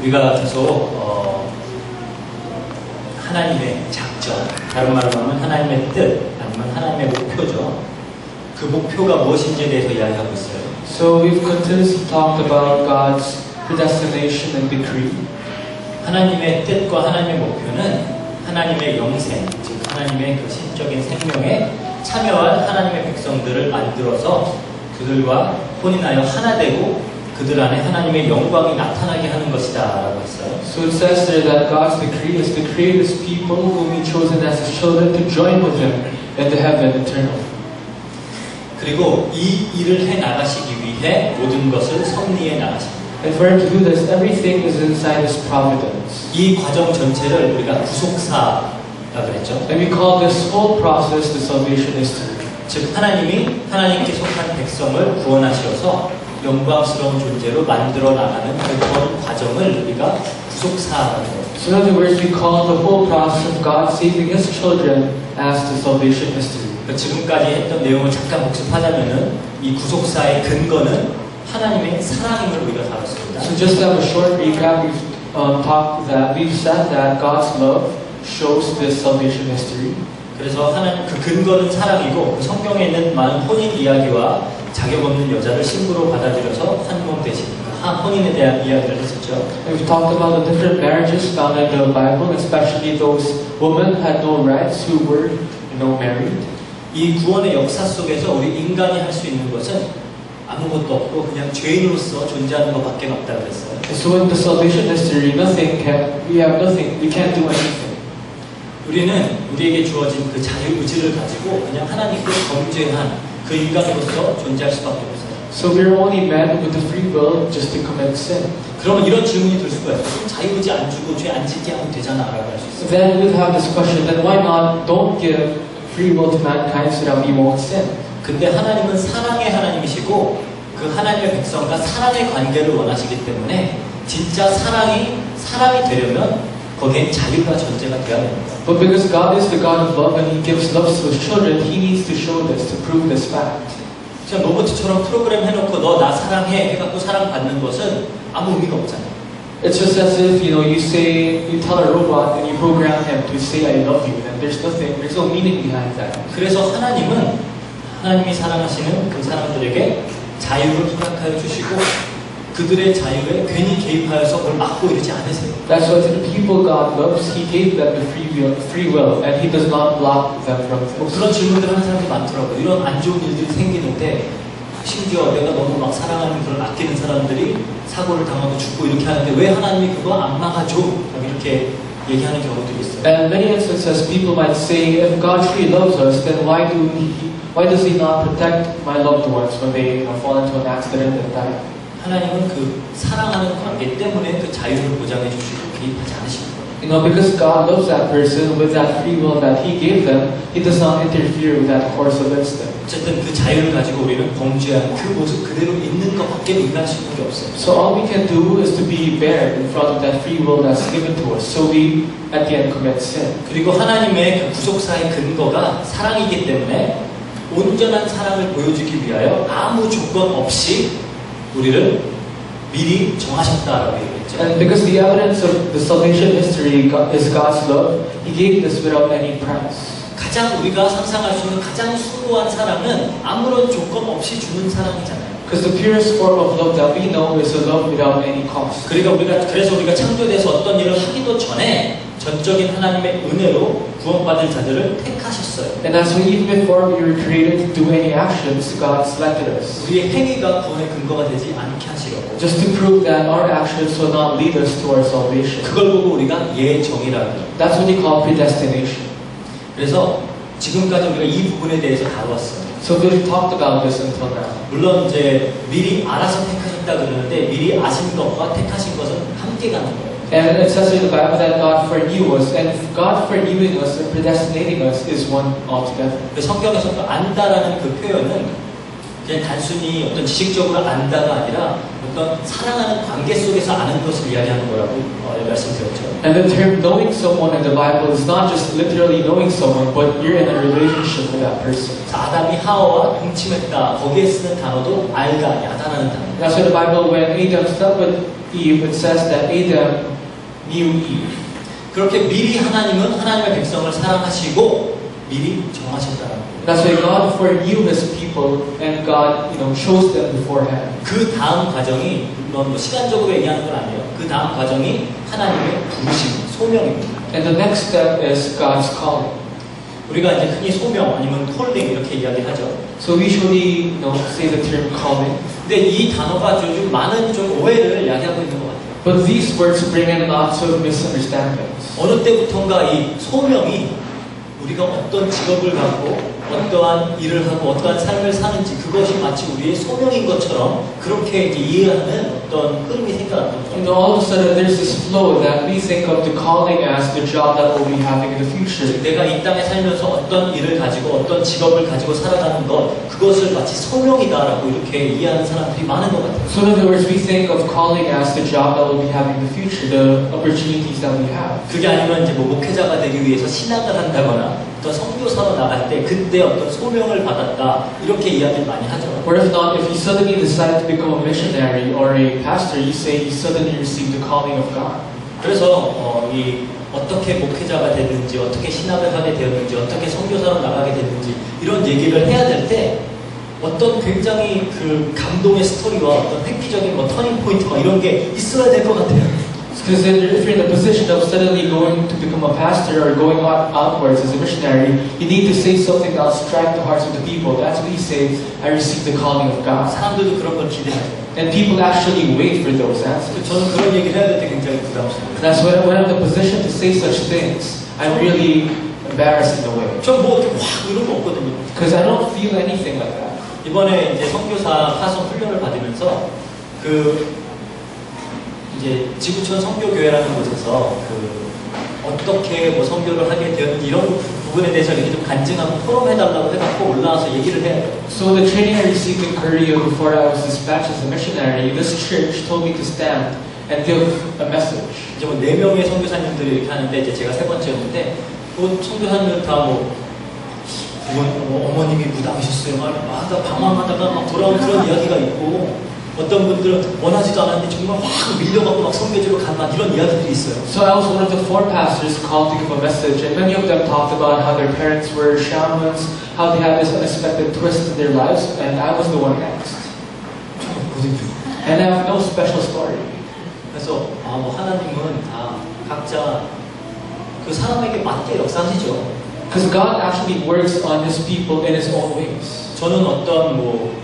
우리가 계속 하나님의 작전, 다른 말로 하면 하나님의 뜻, 아니면 하나님의 목표죠. 그 목표가 무엇인지에 대해서 이야기하고 있어요. So we've continuously talked about God's predestination and decree. 하나님의 뜻과 하나님의 목표는 하나님의 영생, 즉 하나님의 그 신적인 생명에 참여한 하나님의 백성들을 만들어서 그들과 혼인하여 하나 되고 그들 안에 하나님의 영광이 나타나게 하는 것이다 라고 했어요. So it says there that God's decree is to create His people whom He chosen as His children to join with Him in the heaven eternal. 그리고 이 일을 해 나가시기 위해 모든 것을 섭리해 나가십니다. And for Him to do this, everything is inside His providence. 이 과정 전체를 우리가 구속사라고 그랬죠. And we call this whole process the salvation history. 즉 하나님이 하나님께 속한 백성을 구원하셔서 영광스러운 존재로 만들어 나가는 그런 과정을 우리가 구속사라고 해요. So in other words, we call the whole process of God saving His children as the salvation history. 지금까지 했던 내용을 잠깐 복습하자면은 이 구속사의 근거는 하나님의 사랑임을 우리가 다뤘습니다. So just to have a short recap, we've said that God's love shows this salvation history. 그래서 하나님 그 근거는 사랑이고 성경에 있는 많은 혼인 이야기와 자격 없는 여자를 신부로 받아들여서 한 몸 되신 혼인에 대한 이야기를 했었죠. We've talked about the different marriages found in the Bible, especially those women had no rights who were, married. 이 구원의 역사 속에서 우리 인간이 할 수 있는 것은 아무것도 없고 그냥 죄인으로서 존재하는 것밖에 없다 그랬어요. So in the salvation history, we can't do anything. 우리는 우리에게 주어진 그 자유 의지를 가지고 그냥 하나님께 범죄한 그 인간으로서 존재할 수밖에 없어요. So we're only men with the free will just to commit sin. 그러면 이런 질문이 들 수가 있어요. 자유 의지 안 주고 죄 안 짓게 하면 되잖아라고 할 수 있어요. Then we'll have this question: then why not don't give free will to mankind so that we won't sin? 근데 하나님은 사랑의 하나님이시고 그 하나님의 백성과 사랑의 관계를 원하시기 때문에 진짜 사랑이 사람이 되려면 거기에 자유가 전제가 되어야 됩니다. But because God is the God of love and He gives love to His children, He needs to show this, to prove this fact. 그냥 로봇처럼 프로그램 해놓고 너 나 사랑해 해갖고 사랑받는 것은 아무 의미가 없잖아요. It's just as if you tell a robot and you program him to say I love you, and there's no meaning behind that. 그래서 하나님은 하나님이 사랑하시는 그 사람들에게 자유를 허락하여 주시고 그들의 자유에 괜히 개입하여서 그걸 막고 이러지 않으세요. That's why to the people God loves, He gave them the free will, and He does not block them from this. 그런 질문들 하는 사람들이 많더라고요. 이런 안 좋은 일들이 생기는데 심지어 내가 너무 막 사랑하는 그런 아끼는 사람들이 사고를 당하고 죽고 이렇게 하는데 왜 하나님이 그거 안 막아줘? 이렇게 얘기하는 경우들이 있어요. And many instances, people might say, if God truly loves us, then why does He not protect my loved ones when they fall into an accident and die? 하나님은 그 사랑하는 관계 때문에 그 자유를 보장해 주시고 개입하지 않으시는 거예요. Because God loves that person with that free will that He gave them, He does not interfere with that course of instinct. 어쨌든 그 자유를 가지고 우리는 범죄한 그 모습 그대로 있는 것밖에 인간할 수 있는 게 없어요. So all we can do is to be bare in front of that free will that's given to us. So we at the end commit sin. 그리고 하나님의 그 구속사의 근거가 사랑이기 때문에 온전한 사랑을 보여주기 위하여 아무 조건 없이 우리를 미리 정하셨다라고 얘기했죠. And because the evidence of the salvation history is God's love, He gave this without any price. 가장 우리가 상상할 수 있는 가장 숭고한 사랑은 아무런 조건 없이 주는 사랑이잖아요. Because the purest form of love that we know is a love without any cost. 그래서 우리가 창조돼서 어떤 일을 하기도 전에 전적인 하나님의 은혜로 구원받을 자들을 택하셨어요. And that's why even before we were created to do any actions, God selected us. 우리의 행위가 구원의 근거가 되지 않게 하시려고. Just to prove that our actions will not lead us to our salvation. 그걸 보고 우리가 예정이라고 해요. That's what we call predestination. 그래서 지금까지 우리가 이 부분에 대해서 다루었어요. So we've talked about this until now. 물론 이제 미리 알아서 택하셨다 그러는데 미리 아신 것과 택하신 것은 함께 가는 거예요. And it says in the Bible that God foreknew us, and God foreknowing us and predestinating us is one altogether. 성경에서 안다라는 그 표현은 그냥 단순히 어떤 지식적으로 안다가 아니라 어떤 사랑하는 관계 속에서 아는 것을 이야기하는 거라고 말씀드렸죠. And the term knowing someone in the Bible is not just literally knowing someone, but you're in a relationship with that person. 자, 아담이 하와와 동침했다. 거기에 쓰는 단어도 알가, 야단하는 단어. That's why the Bible, when Adam slept with Eve, it says that Adam knew Eve. 그렇게 미리 하나님은 하나님의 백성을 사랑하시고 미리 정하셨다는 거예요. That's why God foreknew His people, and God, chose them beforehand. 그 다음 과정이 물론 뭐 시간적으로 얘기하는 건 아니에요. 그 다음 과정이 하나님의 부르심, 소명입니다. And the next step is God's calling. 우리가 이제 흔히 소명 아니면 콜링 이렇게 이야기하죠. So we usually, say the term calling. 근데 이 단어가 좀 많은 좀 오해를 야기하고 있는 것 같아요. But these words bring in lots of misunderstandings. 어느 때부턴가 이 소명이 우리가 어떤 직업을 갖고 어떠한 일을 하고 어떠한 삶을 사는지 그것이 마치 우리의 소명인 것처럼 그렇게 이제 이해하는 어떤 흐름이 생겨났던 거죠. And all of a sudden there's this flow that we think of the calling as the job that we'll be having in the future. 내가 이 땅에 살면서 어떤 일을 가지고 어떤 직업을 가지고 살아가는 것 그것을 마치 소명이다라고 이렇게 이해하는 사람들이 많은 것 같아요. So in other words, we think of calling as the job that we'll be having in the future, the opportunities that we have. 그게 아니면 이제 뭐 목회자가 되기 위해서 신학을 한다거나 또 선교사로 나갈 때 그때 어떤 소명을 받았다 이렇게 이야기를 많이 하죠. Or if not, if you suddenly decide to become a missionary or a pastor, you say you suddenly received the calling of God. 그래서 이 어떻게 목회자가 되는지 어떻게 신학을 하게 되었는지 어떻게 선교사로 나가게 됐는지 이런 얘기를 해야 될 때 어떤 굉장히 그 감동의 스토리와 어떤 획기적인 뭐 터닝 포인트 뭐 이런 게 있어야 될 것 같아요. Because if you're in the position of suddenly going to become a pastor or going outwards as a missionary, you need to say something that will strike the hearts of the people. That's what you say, I received the calling of God. 사람들도 그런 걸 기대하죠. And people actually wait for those answers. 저는 그런 얘기를 해야 될 때 굉장히 부담스러워요. That's when I'm in the position to say such things, I'm really embarrassed in a way. 전뭐 이렇게 확 이런 거 없거든요. Because I don't feel anything like that. 이번에 이제 선교사 파송 훈련을 받으면서 이제 지구촌 선교교회라는 곳에서 어떻게 뭐 선교를 하게 되었는지 이런 부분에 대해서 이렇게 좀 간증하고 토론해달라고 해갖고 올라와서 얘기를 해야 돼요. So the training I received in Korea before I was dispatched as a missionary, this church told me to stand and give a message. 이제 뭐 4명의 선교사님들이 이렇게 하는데 이제 제가 3번째였는데 선교사님들 다 어머님이 무당이셨어요. 막 방황하다가 막 돌아온 그런 이야기가 있고 어떤 분들은 원하지도 않았는데 정말 확 밀려갖고 막 선교지로 간 막 이런 이야기들이 있어요. So I was one of the 4 pastors called to give a message, and many of them talked about how their parents were shamans, how they had this unexpected twist in their lives, and I was the one next. And I have no special story. 그래서 뭐 하나님은 다 각자 그 사람에게 맞게 역사하시죠. Because God actually works on His people in His own ways. 저는 어떤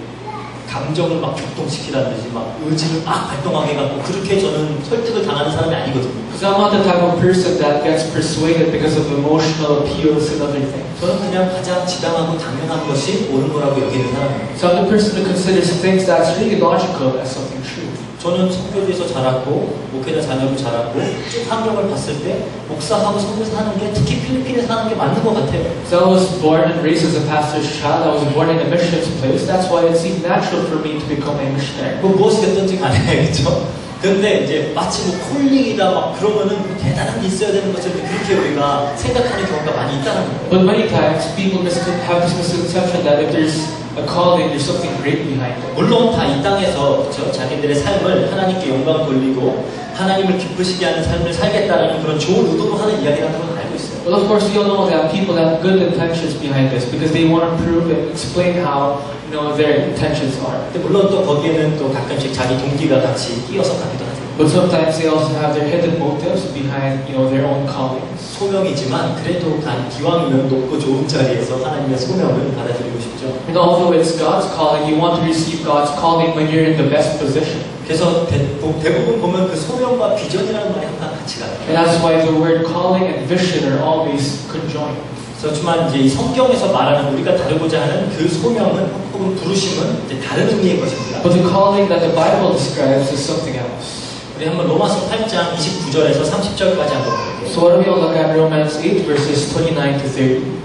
감정을 막 격동시키라든지 막 의지를 막 발동하게 해갖고 그렇게 저는 설득을 당하는 사람이 아니거든요. Because I'm not the type of person that gets persuaded because of emotional appeals and other things. 저는 그냥 가장 지당하고 당연한 것이 옳은 거라고 여기는 사람이에요. So I'm the person who considers things that's really logical as something true. 저는 선교지에서 자랐고 목회자 자녀로 자랐고 쭉 환경을 봤을 때 목사하고 선교사 하는 게 특히 필리핀에서 하는 게 맞는 것 같아요. So I was born and raised as a pastor's child. I was born in a missions place. That's why it seemed natural for me to become a missionary. 뭐 무엇이 됐든지 간에 그렇죠. 그런데 이제 마치 뭐 콜링이다 막 그러면은 대단한 게 있어야 되는 것을 그렇게 우리가 생각하는 경우가 많이 있다는 거예요. But many times people have this misconception that if there's a calling, there's something great behind it. 물론 다 이 땅에서 그렇죠? 자기들의 삶을 하나님께 영광 돌리고 하나님을 기쁘시게 하는 삶을 살겠다는 그런 좋은 의도로 하는 이야기라는 걸 알고 있어요. But of course, we all know that people have good intentions behind this because they want to prove and explain how their intentions are. 근데 물론 또 거기에는 또 가끔씩 자기 동기가 같이 끼어서 가기도 하죠. But sometimes they also have their hidden motives behind their own callings. 소명이지만 그래도 기왕이면 높고 좋은 자리에서 하나님의 소명을 받아들이고 싶죠. And although it's God's calling, you want to receive God's calling when you're in the best position. 그래서 대부분 보면 그 소명과 비전이라는 말이 항상 같이 가요. And that's why the word calling and vision are always conjoined. 그렇지만 이제 이 성경에서 말하는 우리가 다루고자 하는 그 소명은 혹은 부르심은 이제 다른 의미의 것입니다. But the calling that the Bible describes is something else. 우리 한번 로마서 8장 29절에서 30절까지 한번 볼게요. So why don't we all look at Romans 8 verses 29 to 30.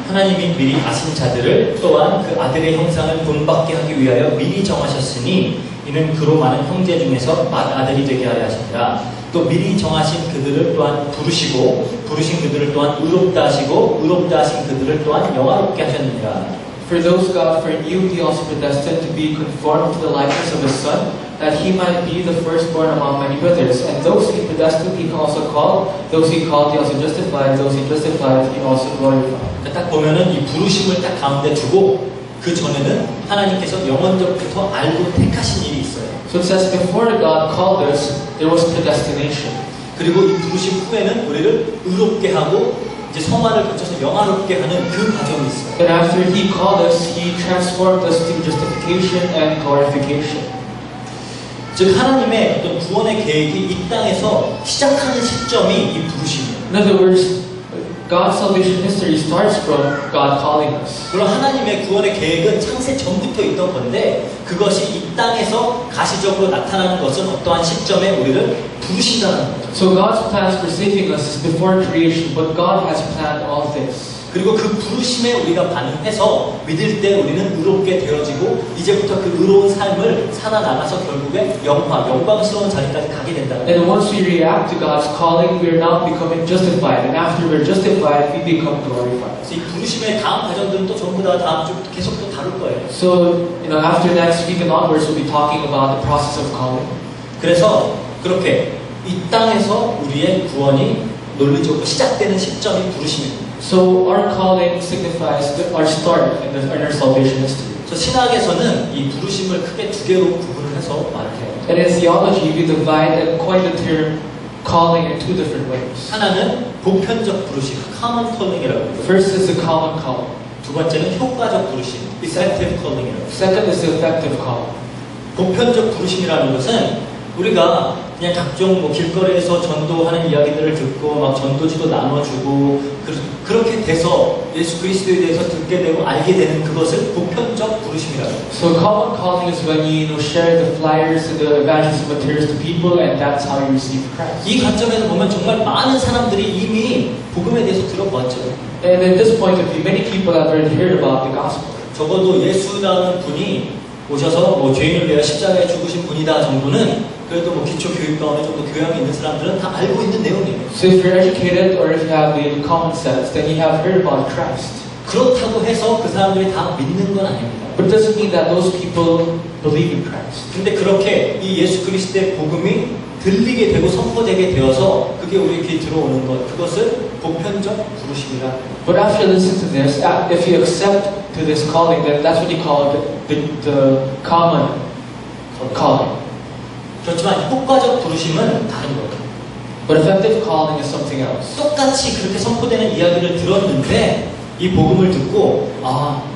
하나님이 미리 아신 자들을 또한 그 아들의 형상을 본받게 하기 위하여 미리 정하셨으니 이는 그로 많은 형제 중에서 맏아들이 되게 하려 하시니라. 또 미리 정하신 그들을 또한 부르시고 부르신 그들을 또한 의롭다 하시고 의롭다 하신 그들을 또한 영화롭게 하셨느니라. For those God foreknew, He also predestined to be conformed to the likeness of His Son, that He might be the firstborn among many brothers. And those He predestined, He also called. Those He called, He also justified. Those He justified, He also glorified. 딱 보면은 이 부르심을 딱 가운데 두고 그 전에는 하나님께서 영원전부터 알고 택하신 일이 있어요. So it says, before God called us, there was predestination. 그리고 이 부르심 후에는 우리를 의롭게 하고 이제 성화를 거쳐서 영화롭게 하는 그 과정이 있어요. And after He called us, He transformed us to justification and glorification. 즉 하나님의 어떤 구원의 계획이 이 땅에서 시작하는 시점이 이 부르심이에요. In other words, God's salvation history starts from God calling us. 물론 하나님의 구원의 계획은 창세 전부터 있던 건데 그것이 이 땅에서 가시적으로 나타나는 것은 어떠한 시점에 우리를 부르신다는 거죠. So God's plans for saving us is before creation, but God has planned all this. 그리고 그 부르심에 우리가 반응해서 믿을 때 우리는 의롭게 되어지고 이제부터 그 의로운 삶을 살아나가서 결국에 영광스러운 자리까지 가게 된다는 거예요. And once we react to God's calling, we are now becoming justified. And after we're justified, we become glorified. 그래서 이 부르심의 다음 과정들은 또 전부 다 다음 주부터 계속 또 다룰 거예요. So, after next week and onwards, we'll be talking about the process of calling. 그래서 그렇게 이 땅에서 우리의 구원이 논리적으로 시작되는 시점이 부르심입니다. So our calling signifies our start in our salvation history. 그래서 신학에서는 이 부르심을 크게 두 개로 구분을 해서 말해요. And in theology, we divide and coin the term calling in two different ways. 하나는 보편적 부르심, common calling이라고 해요. First is the common calling. 두 번째는 효과적 부르심, effective calling이라고 해요. Second is the effective calling. 보편적 부르심이라는 것은 우리가 그냥 각종 길거리에서 전도하는 이야기들을 듣고 막 전도지도 나눠주고 그렇게 돼서 예수 그리스도에 대해서 듣게 되고 알게 되는 그것을 보편적 부르심이라고 해요. So common calling is when you share the flyers and the evangelism materials to people, and that's how you receive Christ. 이 관점에서 보면 정말 많은 사람들이 이미 복음에 대해서 들어봤죠. And at this point of view, many people have already heard about the gospel. 적어도 예수라는 분이 오셔서 죄인을 위하여 십자가에 죽으신 분이다 정도는 그래도 기초 교육과 어느 정도 교양이 있는 사람들은 다 알고 있는 내용이에요. So if you're educated or if you have the common sense, then you have heard about Christ. 그렇다고 해서 그 사람들이 다 믿는 건 아닙니다. But it doesn't mean that those people believe in Christ. 근데 그렇게 이 예수 그리스도의 복음이 들리게 되고 선포되게 되어서 그게 우리 귀에 들어오는 것, 그것을 보편적 부르심이라. But after listening to this, if you accept to this calling, then that's what you call the common calling. 그렇지만 효과적 부르심은 다른 거예요. But effective calling is something else. 똑같이 그렇게 선포되는 이야기를 들었는데 이 복음을 듣고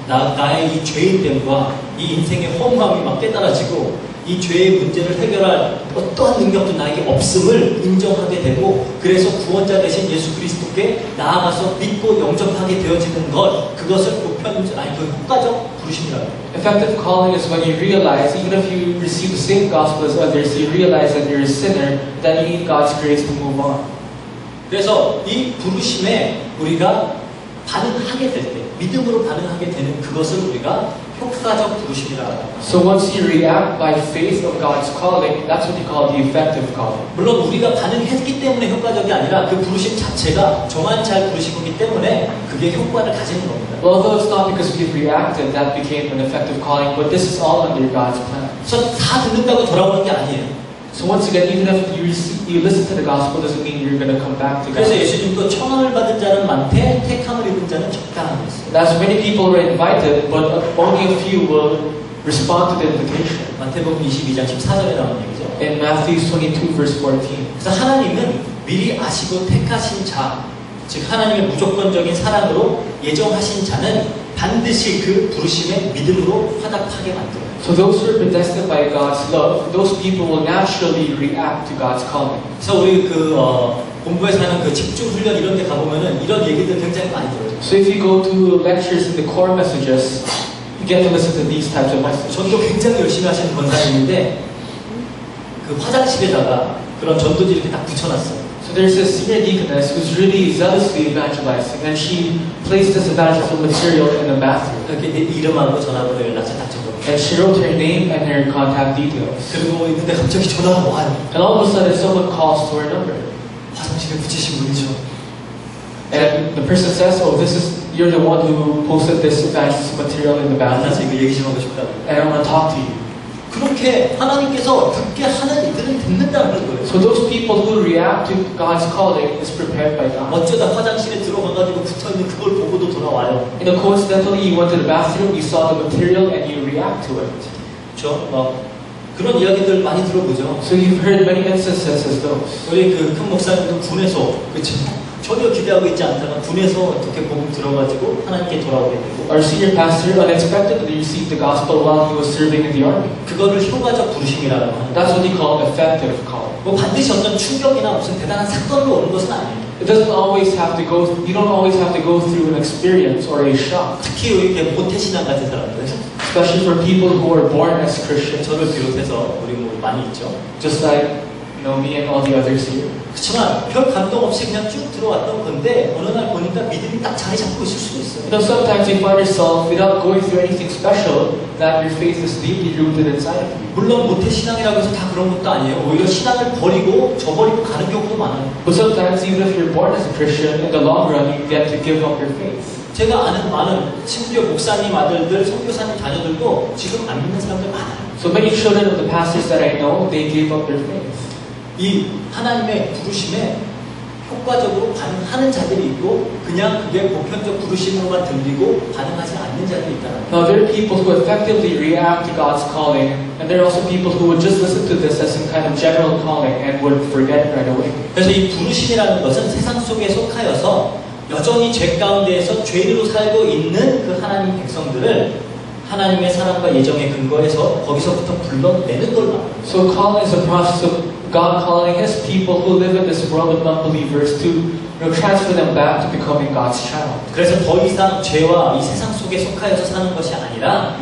나의 이 죄인됨과 이 인생의 허무함이 막 깨달아지고 이 죄의 문제를 해결할 어떠한 능력도 나에게 없음을 인정하게 되고 그래서 구원자 되신 예수 그리스도께 나아가서 믿고 영접하게 되어지는 것, 그것을 효과적 부르심이라고 해요. Effective calling is when you realize, even if you receive the same gospel as others, you realize that you're a sinner, that you need God's grace to move on. 그래서 이 부르심에 우리가 반응하게 될 때, 믿음으로 반응하게 되는 그것을 우리가 효과적 부르심이라고 합니다. So once you react by faith of God's calling, that's what you call the effective calling. 물론 우리가 반응했기 때문에 효과적이 아니라 그 부르심 자체가 정한 잘 부르심이기 때문에 그게 효과를 가지는 겁니다. Well, although it's not because we've reacted that became an effective calling, but this is all under God's plan. 그래서 다 듣는다고 돌아오는 게 아니에요. So once again, even if you listen to the gospel, doesn't mean you're going to come back to God. 그래서 예수님도 청함을 받은 자는 많되 택함을 입은 자는 적다라고 했어요. That's many people were invited, but only a few will respond to the invitation. 마태복음 22장 14절에 나오는 얘기죠. In Matthew 22, verse 14. 그래서 하나님은 미리 아시고 택하신 자, 즉 하나님의 무조건적인 사랑으로 예정하신 자는 반드시 그 부르심의 믿음으로 화답하게 만들어요. So those who are predestined by God's love, those people will naturally react to God's calling. 그래서 우리 본부에서 하는 집중 훈련 이런 데 가보면은 이런 얘기들 굉장히 많이 들어요. So if you go to lectures in the core messages, you get to listen to these types of messages. 전도 굉장히 열심히 하시는 권사님인데 그 화장실에다가 그런 전도지 이렇게 딱 붙여놨어요. So there's a senior deaconess who's really zealously evangelizing, and she placed this evangelical material in the bathroom. 이렇게 내 이름하고 전화번호 연락처 딱 적어놓고 And she wrote her name and her contact details. 그리고 있는데 갑자기 전화가 와요. And all of a sudden, someone calls to her number. 화장실에 붙이신 분이죠. And the person says, "Oh, you're the one who posted this evangelist material in the 만나서 bathroom, 이거 얘기 좀 하고 싶다고. and I want to talk to you." 그렇게 하나님께서 듣게 하는 이들은 듣는다는 거예요. So those people who react to God's calling is prepared by God. 어쩌다 화장실에 들어가가지고 붙어있는 그걸 보고도 돌아와요. Coincidentally, you went to the bathroom, you saw the material, and you react to it. 그렇죠? 막 그런 이야기들 많이 들어보죠. So you've heard many instances as those. 우리 그 큰 목사님도 군에서 그렇죠? 전혀 기대하고 있지 않다가 군에서 어떻게 복음 들어가지고 하나님께 돌아오게 되고 Our senior pastor unexpectedly received the gospel while he was serving in the army. 그거를 효과적 부르심이라고 하는 거예요. That's what they call effective calling. 뭐 반드시 어떤 충격이나 무슨 대단한 사건으로 오는 것은 아니에요. It doesn't always have to go. You don't always have to go through an experience or a shock. 특히 이렇게 모태신앙 같은 사람들, Especially for people who are born as Christians, 저를 비롯해서 우리 뭐 많이 있죠. just like me and all the others here. 그렇지만 별 감동 없이 그냥 쭉 들어왔던 건데 어느 날 보니까 믿음이 딱 자리 잡고 있을 수도 있어요. Sometimes you find yourself without going through anything special that your faith is deeply rooted inside of you. 물론 모태신앙이라고 해서 다 그런 것도 아니에요. 오히려 신앙을 버리고 저버리고 가는 경우도 많아요. But sometimes even if you're born as a Christian, in the long run you get to give up your faith. 제가 아는 많은 심지어 목사님 아들들, 선교사님 자녀들도 지금 안 믿는 사람들 많아요. So many children of the pastors that I know, they gave up their faith. 이 하나님의 부르심에 효과적으로 반응하는 자들이 있고 그냥 그게 보편적 부르심으로만 들리고 반응하지 않는 자들이 있다는 거예요. Now there are people who effectively react to God's calling, and there are also people who would just listen to this as some kind of general calling and would forget it right away. 그래서 이 부르심이라는 것은 세상 속에 속하여서 여전히 죄 가운데에서 죄로 살고 있는 그 하나님 백성들을 하나님의 사랑과 예정에 근거해서 거기서부터 불러내는 걸 말합니다. So calling is a process of God calling His people who live in this world of unbelievers to transfer them back to becoming God's child. 그래서 더 이상 죄와 이 세상 속에 속하여서 사는 것이 아니라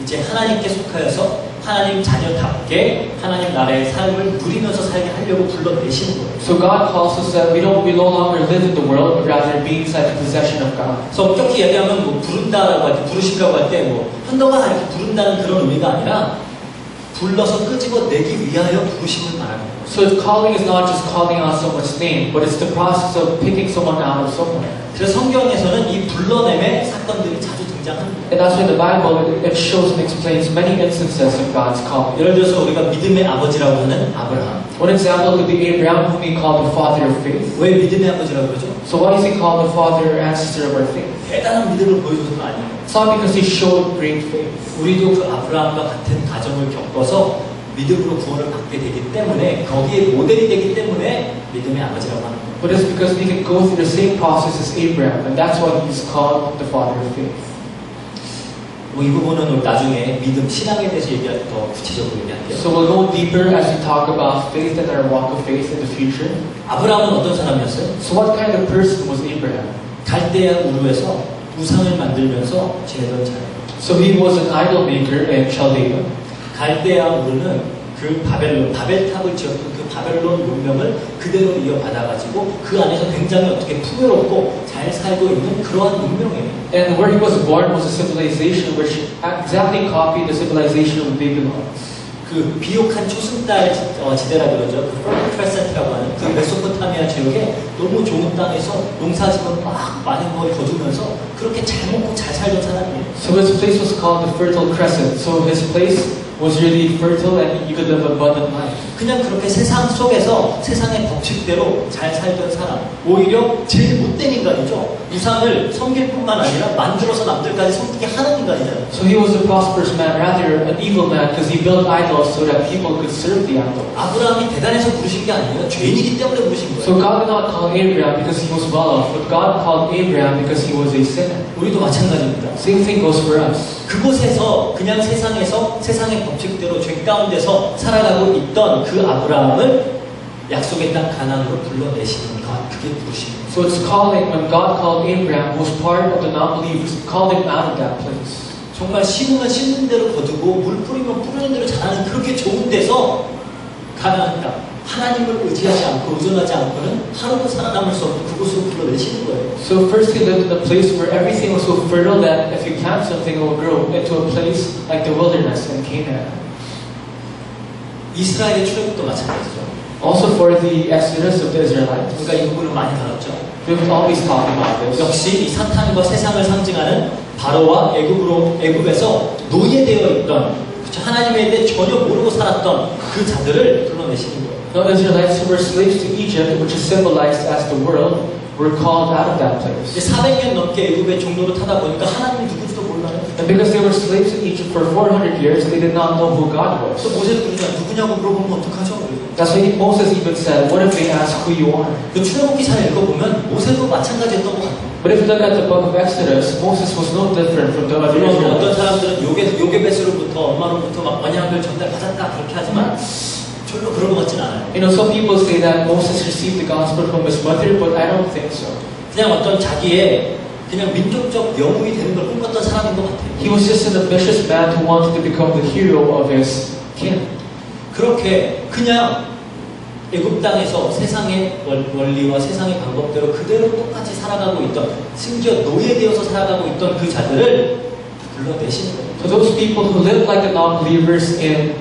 이제 하나님께 속하여서 하나님 자녀답게 하나님 나라의 삶을 누리면서 살게 하려고 불러내시는 거예요. So God calls us that we no longer live in the world, but rather be inside the possession of God. 그래서 엄격히 얘기하면 뭐 부른다라고 할 때, 부르신다고 할 때 뭐 현도가 이렇게 부른다는 그런 의미가 아니라 불러서 끄집어내기 위하여 부르심을 말하는 거예요. So calling is not just calling out someone's name, but it's the process of picking someone out of somewhere. 그래서 성경에서는 이 불러냄의 사건들이 자주 등장합니다. And that's why the Bible, it shows and explains many instances of God's calling. 예를 들어서 우리가 믿음의 아버지라고 하는 아브라함. One example could be Abraham, whom we call the father of faith. 왜 믿음의 아버지라고 그러죠? So why is he called the father or ancestor of our faith? 대단한 믿음을 보여줘서가 아니에요. It's not because he showed great faith. 우리도 그 아브라함과 같은 가정을 겪어서 믿음으로 구원을 받게 되기 때문에 거기에 모델이 되기 때문에 믿음의 아버지라고 하는 거예요. But it's because we can go through the same process as Abraham, and that's why he's called the father of faith. 이 부분은 나중에 믿음, 신앙에 대해서 얘기할 때 더 구체적으로 얘기할게요. So we'll go deeper as we talk about faith and our walk of faith in the future. 아브라함은 어떤 사람이었어요? So what kind of person was Abraham? 갈대아 우르에서 우상을 만들면서 지내던 자예요. So he was an idol maker in Chaldea. 갈대아 우르는 그 바벨탑을 지었던 그 바벨론 문명을 그대로 이어받아가지고 그 안에서 굉장히 어떻게 풍요롭고 잘 살고 있는 그러한 문명이에요. And where he was born was a civilization which exactly copied the civilization of Babylon. 그 비옥한 초승달 지대라 그러죠. 그 Fertile Crescent라고 하는 그 메소포타미아 지역에 너무 좋은 땅에서 농사짓고 막 많은 걸 거두면서 그렇게 잘 먹고 잘 살던 사람이에요. So his place was called the Fertile Crescent. So his place was really fertile and you could live abundant life. 그냥 그렇게 세상 속에서 세상의 법칙대로 잘 살던 사람, 오히려 제일 못된 인간이죠. 우상을 섬길 뿐만 아니라 만들어서 남들까지 섬기게 하는 인간이잖아요. So he was a prosperous man, rather an evil man, because he built idols so that people could serve the idols. 아브라함이 대단해서 부르신 게 아니에요. 죄인이기 때문에 부르신 거예요. So God did not call Abraham because he was well off, but God called Abraham because he was a sinner. 우리도 마찬가지입니다. Same thing goes for us. 그곳에서 그냥 세상에서 세상의 법칙대로 죄 가운데서 살아가고 있던 그 아브라함을 약속의 땅 가나안으로 불러내시는 것, 그게 부르심입니다. So it's calling, when God called Abraham, who was part of the non-believers, called him out of that place. 정말 심으면 심는 대로 거두고 물 뿌리면 뿌리는 대로 자라는 그렇게 좋은 데서 가나안 땅, 하나님을 의지하지 않고 의존하지 않고는 하루도 살아남을 수 없는 그곳으로 불러내시는 거예요. So first he lived in a place where everything was so fertile that if you plant something, it will grow into a place like the wilderness in Canaan. 이스라엘의 출애굽도 마찬가지죠. Also for the exodus of the Israelites. 우리가 이 부분을 많이 다뤘죠. We've always talked about this. 역시 이 사탄과 세상을 상징하는 바로와 애굽에서 노예되어 있던 하나님에 대해 전혀 모르고 살았던 그 자들을 불러내시는 거예요. The Israelites who were slaves to Egypt, which is symbolized as the world, were called out of that place. 400년 넘게 애굽의 종로를 타다 보니까 하나님이 누군지도 몰라요. And because they were slaves in Egypt for 400 years, they did not know who God was. 그래서 모세도 그러잖아요. 누구냐고 물어보면 어떡하죠? That's why Moses even said, what if they ask who you are? 그 출애굽기 잘 읽어보면 모세도 마찬가지였던 것 같아요. But if you look at the book of Exodus, Moses was no different from the other 물론 어떤 Israelites. 사람들은 요게벳으로부터 엄마로부터 막 언약을 전달받았다 그렇게 하지만 별로 그런 것 같진 않아요. You know, some people say that Moses received the gospel from his mother, but I don't think so. 그냥 어떤 자기의 그냥 민족적 영웅이 되는 걸 꿈꿨던 사람인 것 같아요. He was just an ambitious man who wanted to become the hero of his kin. 그렇게 그냥 애굽 땅에서 세상의 원리와 세상의 방법대로 그대로 똑같이 살아가고 있던 심지어 노예되어서 살아가고 있던 그 자들을 불러내시는 거예요. So those people who lived like the non-believers in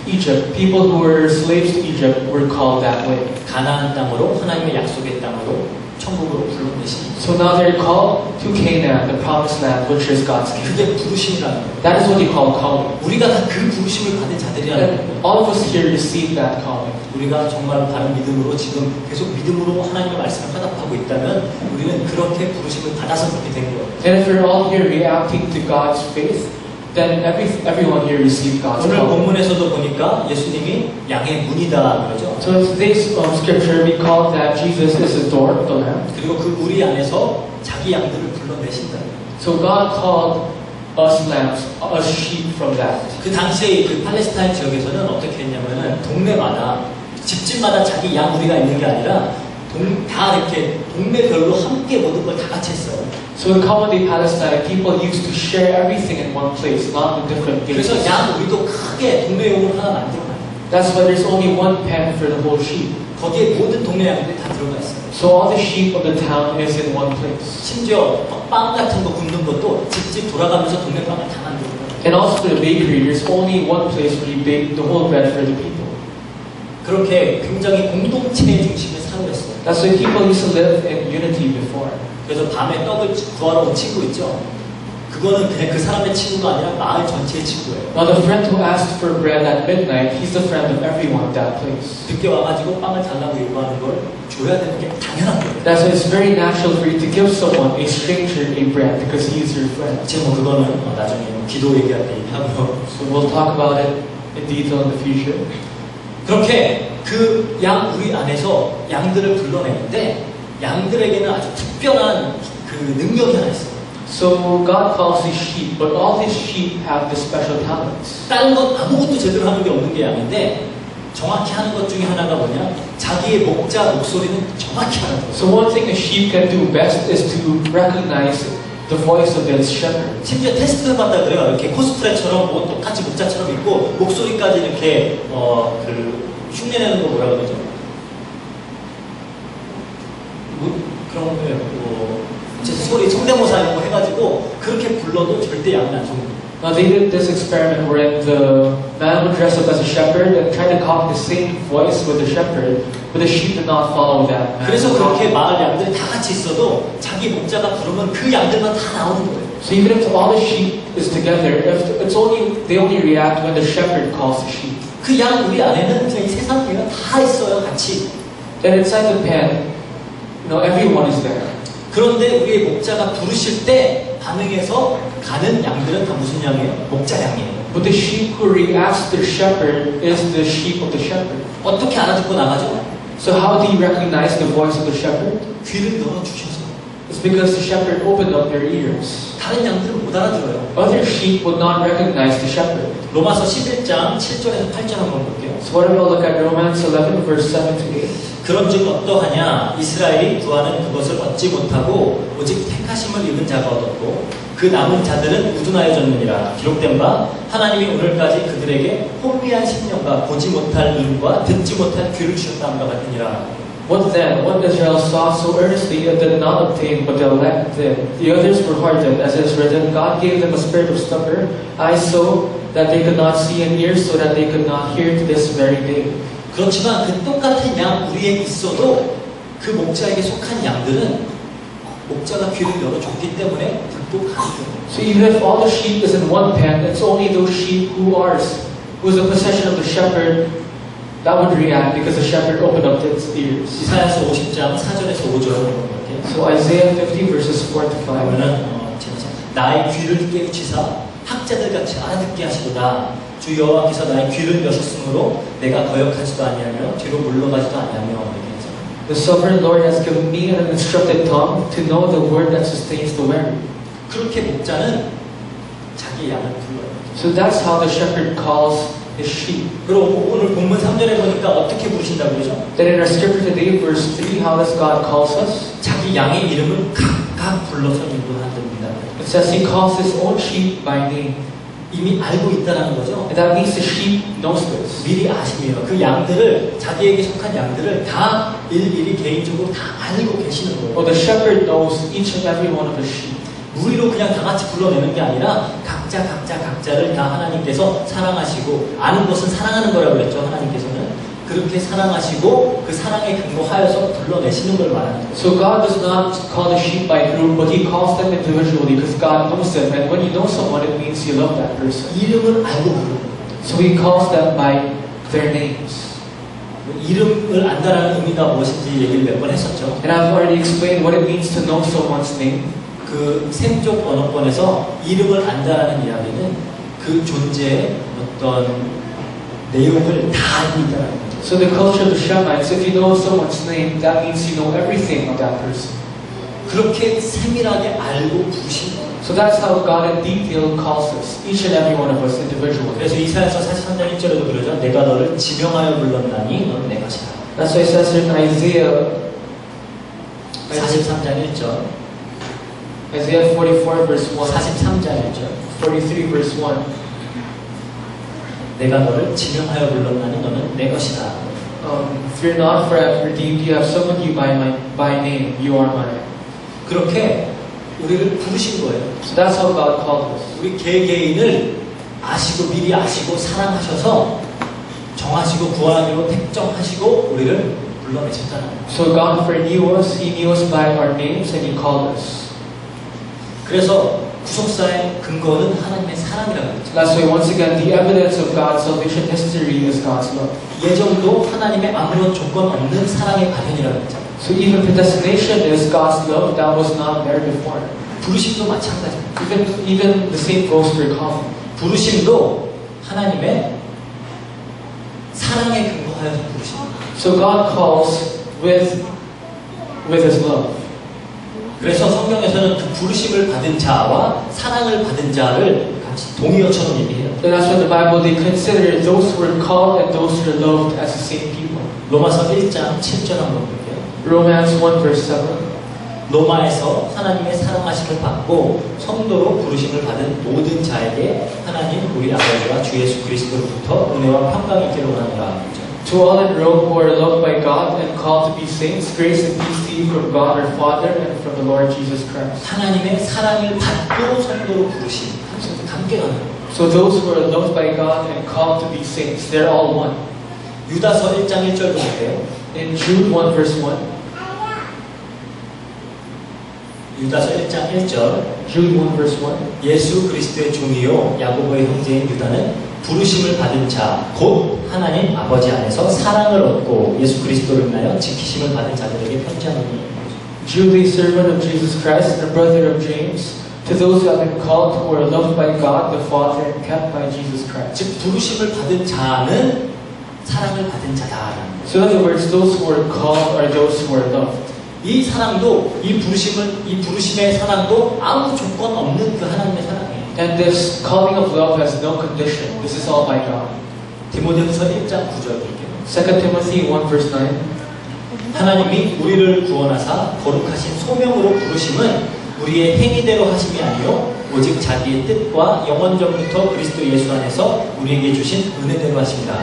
Egypt, people who were slaves to Egypt, were called that way. 가나안 땅으로 하나님의 약속의 땅으로 천국으로 불러내시는 거예요. So now they're called to Canaan, the promised land, which is God's kingdom. 그게 부르심이라는 거예요. That is what you call calling. 우리가 다 그 부르심을 받은 자들이라는 And 거예요. all of us here receive that calling. 우리가 정말 바른 믿음으로 지금 계속 믿음으로 하나님의 말씀을 화답하고 있다면 우리는 그렇게 부르심을 받아서 그렇게 된 거예요. And if we're all here reacting to God's faith, then everyone here received God's 오늘 calling. 본문에서도 보니까 예수님이 양의 문이다 그러죠. So in today's scripture, we call that Jesus is the door of the lamb. 그리고 그 우리 안에서 자기 양들을 불러내신다. So God called us lambs, us sheep from that. 그 당시에 그 팔레스타인 지역에서는 어떻게 했냐면은 동네마다 집집마다 자기 양 우리가 있는 게 아니라 다 이렇게 동네별로 함께 모든 걸 다 같이 했어요. So in common day Palestine, people used to share everything in one place, not in different 그래서 places. 양 우리도 크게 동네용으로 하나 만들어놔요. That's why there's only one pen for the whole sheep. 거기에 모든 동네 양들이 다 들어가 있어요. So all the sheep of the town is in one place. 심지어 빵 같은 거 굽는 것도 집집 돌아가면서 동네 빵을 다 만들어요. And also for the bakery, there's only one place where you bake the whole bread for the people. 그렇게 굉장히 공동체의 중심에 살았어요. That's why people used to live in unity before. 그래서 밤에 떡을 구하러 온 친구 있죠? 그거는 그냥 그 사람의 친구가 아니라 마을 전체의 친구예요. Now the friend who asked for bread at midnight, he's the friend of everyone at that place. 늦게 와가지고 빵을 달라고 요구하는 걸 줘야 되는 게 당연한 거예요. That's why it's very natural for you to give someone, a stranger, a bread because he is your friend. 지금 뭐 그거는 나중에 기도 얘기할 때 얘기하고요. So we'll talk about it in detail in the future. 그렇게 그 양 우리 안에서 양들을 불러내는데 양들에게는 아주 특별한 그 능력이 하나 있어요. So God calls these sheep, but all these sheep have the special talents. 다른 건 아무것도 제대로 하는 게 없는 게 양인데 정확히 하는 것 중에 하나가 뭐냐? 자기의 목자 목소리는 정확히 하는 거예요. So one thing a sheep can do best is to recognize the voice of its shepherd. 심지어 테스트 해봤다 그래요. 이렇게 코스프레처럼 뭐 똑같이 목자처럼 입고 목소리까지 이렇게 그 흉내내는 거 뭐라 그러죠? 그런 거 소리 성대모사 이런 거 해가지고 그렇게 불러도 절대 양은 안 속는. Now they did this experiment wherein the man would dress up as a shepherd and try to copy the same voice with the shepherd, but the sheep did not follow that. 그래서 그렇게 마을 양들이 다 같이 있어도 자기 목자가 부르면 그 양들만 다 나오는 거예요. So even if all the sheep is together, if it's only they only react when the shepherd calls the sheep. 그 양 우리 안에는 그냥 이 세상 우리가 다 있어요, 같이. Then inside the pen, everyone is there. 그런데 우리의 목자가 부르실 때 반응해서 가는 양들은 다 무슨 양이에요? 목자 양이에요. But the sheep who reacts to their shepherd is the sheep of the shepherd. 어떻게 알아듣고 나가죠? So how do you recognize the voice of the shepherd? 귀를 열어주셔서. It's It's because the shepherd opened up their ears. 다른 양들은 못 알아들어요. Other sheep would not recognize the shepherd. 로마서 11장 7절에서 8절 한번 볼게요. So what about look at Romans 11 verse 7 to 8? 그런즉 어떠하냐 이스라엘이 구하는 그것을 얻지 못하고 오직 택하심을 입은 자가 얻었고 그 남은 자들은 우둔하여졌느니라. 기록된 바 하나님이 오늘까지 그들에게 혼미한 심령과 보지 못할 눈과 듣지 못할 귀를 주셨다함과 같으니라. What then? What Israel sought so earnestly and did not obtain, but the elect did. The others were hardened, as it is written, God gave them a spirit of stupor, eyes so that they could not see, and ears so that they could not hear to this very day. 그렇지만 그 똑같은 양 우리에 있어도 그 목자에게 속한 양들은 목자가 귀를 열어줬기 때문에 듣고 가는 거예요. So even if all the sheep is in one pen, it's only those sheep who's a possession of the shepherd that would react because the shepherd opened up its ears. 이사야서 50장 4절에서 5절을 한번 볼게요. So Isaiah 50 verses 4 to 5. 그러면은 나의 귀를 깨우치사 학자들 같이 알아듣게 하시도다. 주 여호와께서 나의 귀를 여셨으므로 내가 거역하지도 아니하며 뒤로 물러가지도 아니하며 이렇게 해서 The sovereign Lord has given me an instructed tongue to know the word that sustains the weary. 그렇게 목자는 자기 양을 불러요. So that's how the shepherd calls his sheep. 그리고 오늘 본문 3절에 보니까 어떻게 부르신다고 그러죠? Then in our scripture today, verse 3, how does God calls us? 자기 양의 이름을 각각 불러서 인도한답니다. It says he calls his own sheep by name. 이미 알고 있다라는 거죠. And that means the sheep knows this. 미리 아심이에요. 그 양들을 자기에게 속한 양들을 다 일일이 개인적으로 다 알고 계시는 거예요. Well, the shepherd knows each and every one of his sheep. 무리로 그냥 다 같이 불러내는 게 아니라 각자를 다 하나님께서 사랑하시고 아는 것은 사랑하는 거라고 그랬죠. 하나님께서는 그렇게 사랑하시고 그 사랑에 근거하여서 불러내시는 걸 말하는 거예요. So God does not call the sheep by group, but He calls them individually because God knows them. And when you know someone, it means you love that person. 이름을 알고 부르는 거예요. So He calls them by their names. 이름을 안다라는 의미가 무엇인지 얘기를 몇 번 했었죠. And I've already explained what it means to know someone's name. 그 샘족 언어권에서 이름을 안다라는 이야기는 그 존재의 어떤 내용을 다 알고 있다는 거죠. So the culture of the Shemites, if you know someone's name, that means you know everything of that person. 그렇게 세밀하게 알고 부르신 거예요. So that's how God in detail calls us, each and every one of us individually. 그래서 이사야서 43장 1절에도 그러죠. 내가 너를 지명하여 불렀나니 너는 내 것이다. That's why it says in Isaiah 43장 1절. Isaiah 44 verse 1. 43장 1절. 43 verse 1. 내가 너를 지명하여 불렀나니 너는 내 것이다. Fear not, for I have redeemed you. I have summoned you by name. You are mine. 그렇게 우리를 부르신 거예요. So that's how God called us. 우리 개개인을 아시고 미리 아시고 사랑하셔서 정하시고 구하기로 택정하시고 우리를 불러내셨다는 거예요. So God foreknew us. He knew us by our names and He called us. 그래서 구속사의 근거는 하나님의 사랑이라고 했죠. That's why once again the evidence of God's salvation history is God's love. 예정도 하나님의 아무런 조건 없는 사랑의 발현이라고 했죠. So even predestination is God's love that was not there before. 부르심도 마찬가지입니다. Even the same goes for calling. 부르심도 하나님의 사랑에 근거하여서 부르십니다. So God calls with His love. 그래서 성경에서는 그 부르심을 받은 자와 사랑을 받은 자를 같이 동의어처럼 얘기해요. And that's what the Bible they consider those who are called and those who are loved as the same people. 로마서 1장 7절 한번 볼게요. Romans 1 verse 7. 로마에서 하나님의 사랑하심을 받고 성도로 부르심을 받은 모든 자에게 하나님 우리 아버지와 주 예수 그리스도로부터 은혜와 평강이 있기를 원하노라. To all in Rome who are loved by God and called to be saints, grace and peace to you from God our Father and from the Lord Jesus Christ. 하나님의 사랑을 받고 성도로 부르심. 함께 가는 거예요. So those who are loved by God and called to be saints, they're all one. 유다서 1장 1절 볼게요. In Jude 1 verse 1. 유다서 1장 1절. Jude 1 verse 1. 예수 그리스도의 종이요 야고보의 형제인 유다는 부르심을 받은 자, 곧 하나님 아버지 안에서 사랑을 얻고 예수 그리스도를 인하여 지키심을 받은 자들에게 편지하노니. Jude, a servant of Jesus Christ and a brother of James, to those who have been called, who are loved by God the Father and kept by Jesus Christ. 즉 부르심을 받은 자는 사랑을 받은 자다라는 거예요. So in other words, those who are called are those who are loved. 이 사랑도 이 부르심의 사랑도 아무 조건 없는 그 하나님의 사랑이에요. And this calling of love has no condition. This is all by God. 디모데후서 1장 9절 볼게요. 2 Timothy 1 verse 9. 하나님이 우리를 구원하사 거룩하신 소명으로 부르심은 우리의 행위대로 하심이 아니요 오직 자기의 뜻과 영원전부터 그리스도 예수 안에서 우리에게 주신 은혜대로 하십니다.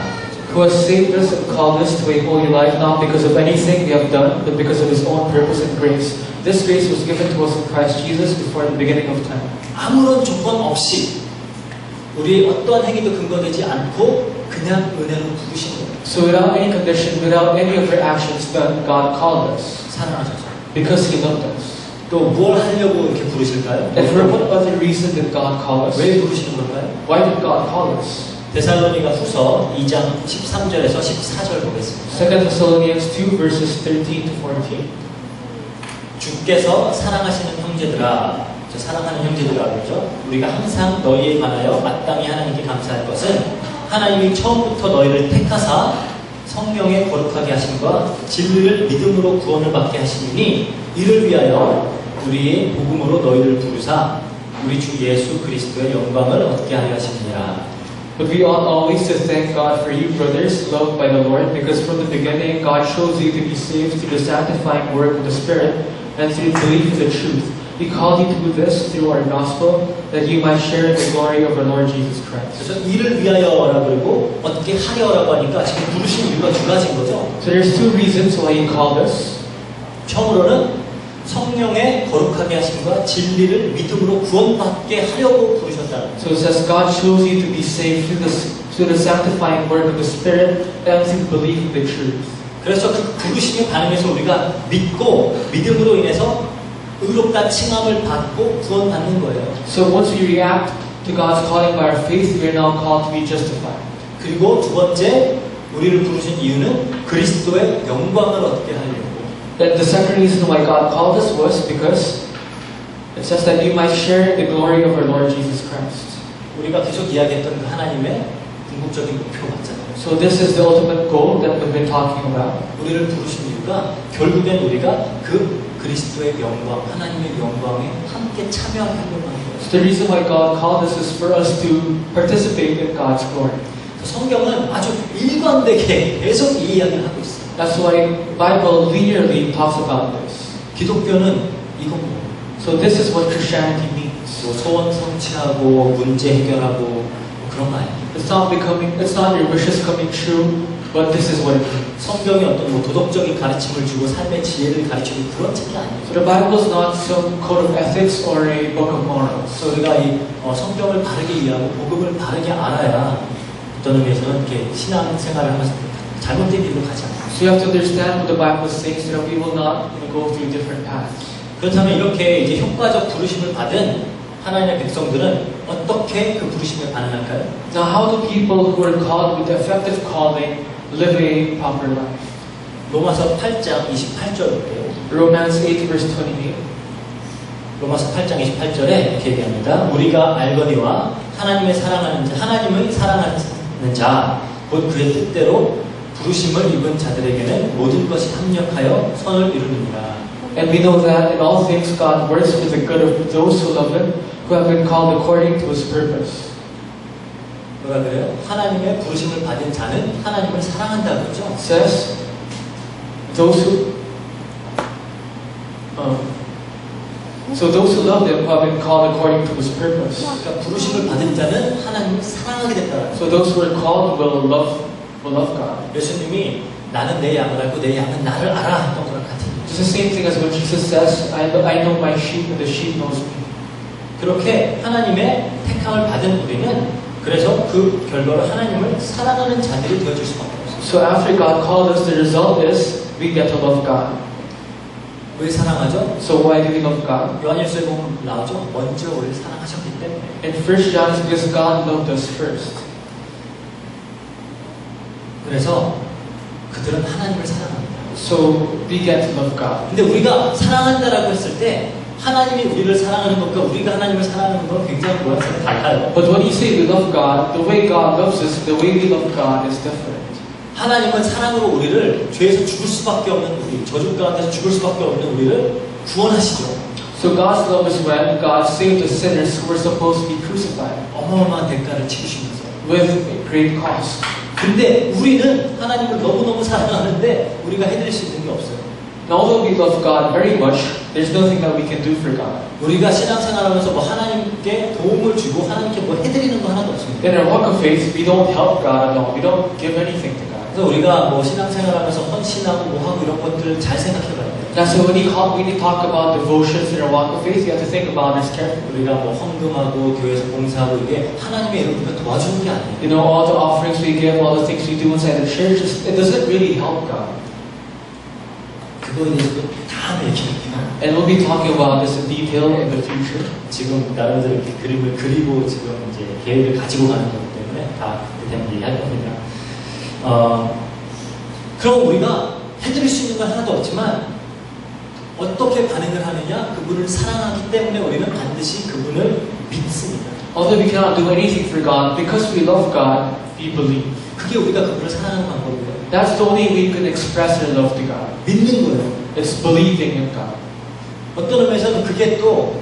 Who has saved us and called us to a holy life, not because of anything we have done, but because of His own purpose and grace. This grace was given to us in Christ Jesus before the beginning of time. 아무런 조건 없이 우리의 어떠한 행위도 근거되지 않고 그냥 은혜로 부르신 거예요. So without any condition, without any of our actions done, God called us 사랑하셔서. because He loved us. 또 뭘 하려고 이렇게 부르실까요? And for what other reason did God call us? 왜 부르시는 걸까요? Why did God call us? 데살로니가 후서 2장 13절에서 14절 보겠습니다. 2 Thessalonians 2 verses 13 to 14. 주께서 사랑하시는 형제들아, 저 사랑하는 형제들아 그러죠. 우리가 항상 너희에 관하여 마땅히 하나님께 감사할 것은 하나님이 처음부터 너희를 택하사 성령에 거룩하게 하심과 진리를 믿음으로 구원을 받게 하시니 이를 위하여 우리의 복음으로 너희를 부르사 우리 주 예수 그리스도의 영광을 얻게 하려 하십니다. But we ought always to thank God for you, brothers, loved by the Lord, because from the beginning God chose you to be saved through the sanctifying work of the Spirit and through belief in the truth. He called you to this through our gospel, that you might share in the glory of our Lord Jesus Christ. 그래서 이를 위하여라 그리고 어떻게 하려라고 하니까 지금 부르신 이유가 두 가지인 거죠. So there's two reasons why He called us. 처음으로는 성령의 거룩하게 하심과 진리를 믿음으로 구원받게 하려고 부르셨다는 거예요. So it says God chose you to be saved through the sanctifying work of the Spirit and through belief in the truth. 그래서 그 부르심에 반응해서 우리가 믿고 믿음으로 인해서 의롭다 칭함을 받고 구원받는 거예요. So once we react to God's calling by our faith, we are now called to be justified. 그리고 두 번째 우리를 부르신 이유는 그리스도의 영광을 얻게 하려고. That the second reason why God called us was because it says that you might share the glory of our Lord Jesus Christ. 우리가 계속 이야기했던 그 하나님의 궁극적인 목표 맞잖아요. So this is the ultimate goal that we've been talking about. 우리를 부르신 이유가 결국엔 우리가 그 그리스도의 영광, 하나님의 영광에 함께 참여하려고 하는 거예요. So the reason why God called us is for us to participate in God's glory. 성경은 아주 일관되게 계속 이 이야기를 하고 있어요. That's why Bible linearly talks about this. 기독교는 이건 뭐? So this is what Christianity means. 뭐 소원 성취하고 문제 해결하고 뭐 그런 거 아니에요. It's not your wishes coming true, but this is what it means. 성경이 어떤 뭐 도덕적인 가르침을 주고 삶의 지혜를 가르치고 그런 책이 아니에요. So the Bible is not some code of ethics or a book of morals. 그래서 우리가 이 성경을 바르게 이해하고 복음을 바르게 알아야 어떤 의미에서는 이렇게 신앙 생활을 하면서 잘못된 길로 가지 않아요. So you have to understand what the Bible says so that we will not go through different paths. 그렇다면 이렇게 이제 효과적 부르심을 받은 하나님의 백성들은 어떻게 그 부르심에 반응할까요? Now, how do people who are called with effective calling live a proper life? 로마서 8장 28절인데요. Romans 8 verse 28. 로마서 8장 28절에 이렇게 얘기합니다. 우리가 알거니와 하나님을 사랑하는 자, 곧 그의 뜻대로 부르심을 입은 자들에게는 모든 것이 합력하여 선을 이루느니라. And we know that in all things God works for the good of those who love Him, who have been called according to His purpose. 뭐라 그래요? 하나님의 부르심을 받은 자는 하나님을 사랑한다 그러죠? It says, those who love Him who have been called according to His purpose. 그러니까 부르심을 받은 자는 하나님을 사랑하게 됐다. So those who are called will love God. 예수님이 나는 내 양을 알고 내 양은 나를 알아 했던 거랑 같은 It's the same thing as when Jesus says, I know my sheep and the sheep knows me. 그렇게 하나님의 택함을 받은 우리는 그래서 그 결과로 하나님을 사랑하는 자들이 되어줄 수밖에 없어요. So after God called us, the result is we get to love God. 왜 사랑하죠? So why do we love God? 요한일서에 보면 나오죠. 먼저 우리를 사랑하셨기 때문에. In 1 John, it's because God loved us first. 그래서 그들은 하나님을 사랑합니다. So we get to love God. 근데 우리가 사랑한다라고 했을 때 하나님이 우리를 사랑하는 것과 우리가 하나님을 사랑하는 건 굉장히 모양새가 달라요. But when you say we love God, the way God loves us, the way we love God is different. 하나님은 사랑으로 우리를 죄에서 죽을 수밖에 없는 우리, 저주 가운데서 죽을 수밖에 없는 우리를 구원하시죠. So God's love is when God saved the sinners who were supposed to be crucified 어마어마한 대가를 치르시면서. with great cost. 근데 우리는 하나님을 너무너무 사랑하는데 우리가 해드릴 수 있는 게 없어요. And although we love God very much, there's nothing that we can do for God. 우리가 신앙생활하면서 뭐 하나님께 도움을 주고 하나님께 뭐 해드리는 거 하나도 없습니다. In our walk of faith, we don't help God at all. We don't give anything to God. 그래서 우리가 뭐 신앙생활하면서 헌신하고 뭐 하고 이런 것들 잘 생각해봐야 돼요. That's why when we talk about devotions in our walk of faith, you have to think about this carefully. 우리가 뭐 헌금하고 교회에서 봉사하고 이게 하나님의 이름을 우리가 도와주는 게 아니에요. You know, all the offerings we give, all the things we do inside the church, it doesn't really help God. 그거에 대해서 다음에 얘기할게요. And we'll be talking about this in detail in the future. 지금 나름대로 이렇게 그림을 그리고 지금 이제 계획을 가지고 가는 거기 때문에 다 그때 얘기할 겁니다. 그럼 우리가 해드릴 수 있는 건 하나도 없지만 어떻게 반응을 하느냐? 그분을 사랑하기 때문에 우리는 반드시 그분을 믿습니다. Although we cannot do anything for God, because we love God, we believe. 그게 우리가 그분을 사랑하는 방법이에요. That's the only way we can express our love to God. 믿는 거예요. It's believing in God. 어떤 의미에서는 그게 또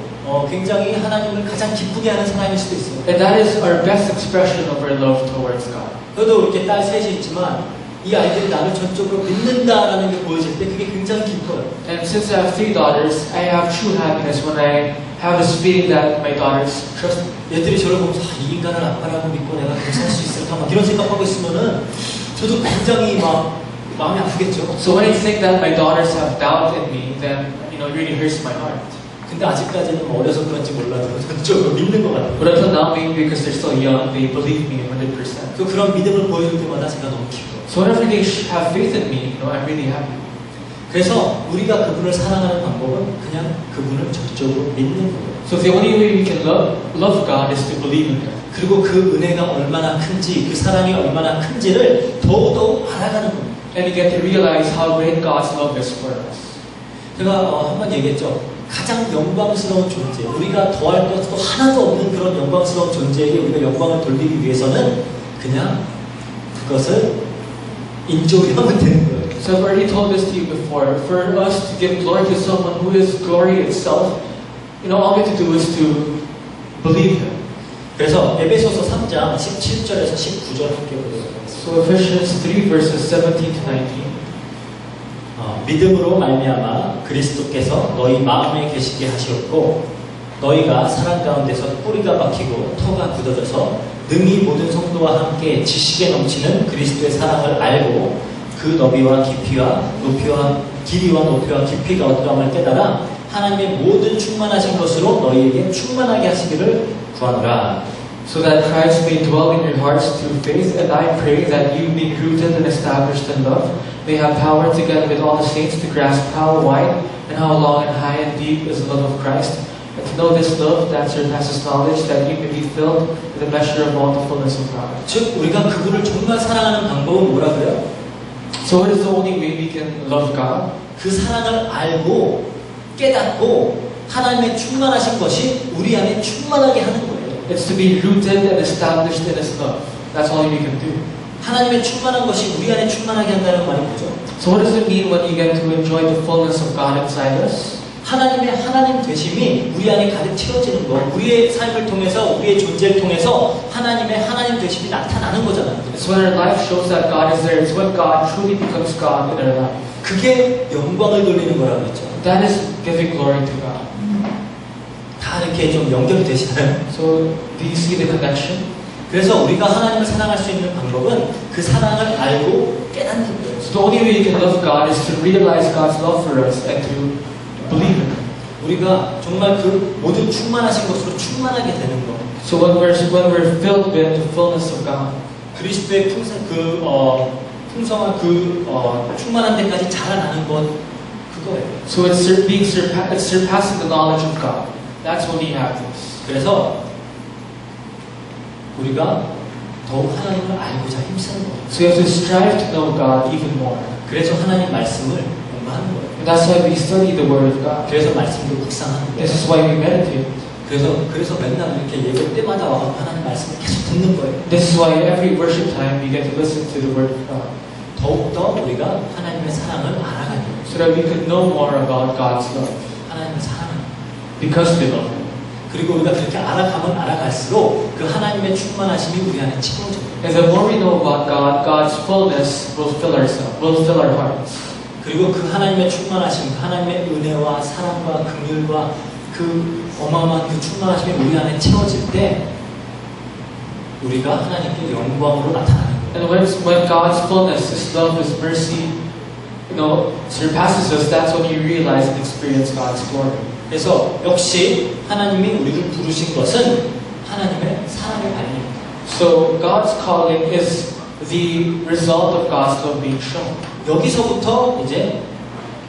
굉장히 하나님을 가장 기쁘게 하는 사람일 수도 있어요. And that is our best expression of our love towards God. 저도 이렇게 딸 셋이 있지만 이 아이들이 나를 전적으로 믿는다라는 게 보여질 때 그게 굉장히 기뻐요. And since I have 3 daughters, I have true happiness when I have this feeling that my daughters trust me. 얘들이 저를 보면서 이 인간을 아빠라고 믿고 내가 그렇게 살 수 있을까 막 이런 생각하고 있으면은 저도 굉장히 막 마음이 아프겠죠. So when I think that my daughters have doubt in me, then it really hurts my heart. 근데 아직까지는 어려서 그런지 몰라도 전적으로 믿는 것 같아요. But until now, maybe because they're still young, they believe me 100%. 그 그런 믿음을 보여줄 때마다 제가 너무 기뻐요. So whenever they have faith in me, I'm really happy. 그래서 우리가 그분을 사랑하는 방법은 그냥 그분을 전적으로 믿는 거예요. So the only way we can love God is to believe in Him. 그리고 그 은혜가 얼마나 큰지, 그 사랑이 얼마나 큰지를 더욱더욱 알아가는 겁니다. And we get to realize how great God's love is for us. 제가 한 번 얘기했죠. 가장 영광스러운 존재, 우리가 더할 것도 하나도 없는 그런 영광스러운 존재에게 우리가 영광을 돌리기 위해서는 그냥 그것을 인조하면 되는 거예요. So I've already told this to you before. For us to give glory to someone who is glory itself, all we have to do is to believe Him. 그래서 에베소서 3장 17절에서 19절 함께 보도록 하겠습니다. So Ephesians 3 verses 17 to 19. 믿음으로 말미암아 그리스도께서 너희 마음에 계시게 하시었고 너희가 사랑 가운데서 뿌리가 박히고 터가 굳어져서 능히 모든 성도와 함께 지식에 넘치는 그리스도의 사랑을 알고 그 너비와 깊이와 높이와 길이와 높이와 깊이가 어떠함을 깨달아 하나님의 모든 충만하신 것으로 너희에게 충만하게 하시기를 구하노라. So that Christ may dwell in your hearts through faith, and I pray that you, being rooted and established in love, may have power together with all the saints to grasp how wide and how long and high and deep is the love of Christ, and to know this love that surpasses knowledge, that you may be filled with the measure of all the fullness of God. 즉 우리가 그분을 정말 사랑하는 방법은 뭐라 그래요? So what is the only way we can love God? 그 사랑을 알고 깨닫고 하나님의 충만하신 것이 우리 안에 충만하게 하는 거예요. It's to be rooted and established in His love. That's all we can do. 하나님의 충만한 것이 우리 안에 충만하게 한다는 말이 뭐죠? So what does it mean when you get to enjoy the fullness of God inside us? 하나님의 하나님 되심이 우리 안에 가득 채워지는 것, 우리의 삶을 통해서, 우리의 존재를 통해서 하나님의 하나님 되심이 나타나는 거잖아요. It's when our life shows that God is there. It's when God truly becomes God in our life. 그게 영광을 돌리는 거라고 했죠. That is giving glory to God. 다 이렇게 좀 연결이 되시나요? So do you see the connection? 그래서 우리가 하나님을 사랑할 수 있는 방법은 그 사랑을 알고 깨닫는 거예요. So the only way you can love God is to realize God's love for us and to believe in Him. 우리가 정말 그 모든 충만하신 것으로 충만하게 되는 것. So when we're filled with the fullness of God, 그리스도의 풍성한 충만한 데까지 자라나는 것 그거예요. so it's surpassing the knowledge of God. That's when we have this. 그래서 우리가 더욱 하나님을 알고자 힘쓰는 거예요. So we have to strive to know God even more. 그래서 하나님 말씀을 공부하는 거예요. And that's why we study the Word of God. 그래서 말씀도 묵상하는 거예요. This is why we meditate. 그래서 맨날 이렇게 예배 때마다 와서 하나님 말씀을 계속 듣는 거예요. This is why every worship time we get to listen to the Word of God. 더욱더 우리가 하나님의 사랑을 알아가게 돼요. so that we could know more about God's love. 하나님의 사랑을. Because we love Him. 그리고 우리가 그렇게 알아가면 알아갈수록 그 하나님의 충만하심이 우리 안에 채워져요. And the more we know about God, God's fullness will fill our hearts. 그리고 그 하나님의 충만하심, 그 하나님의 은혜와 사랑과 긍휼과 그 어마어마한 그 충만하심이 우리 안에 채워질 때 우리가 하나님께 영광으로 나타나는 거예요. And when God's fullness, His love, His mercy, surpasses us, that's when you realize and experience God's glory. 그래서 역시 하나님이 우리를 부르신 것은 하나님의 사랑의 발견입니다. So God's calling is the result of God's love being shown. 여기서부터 이제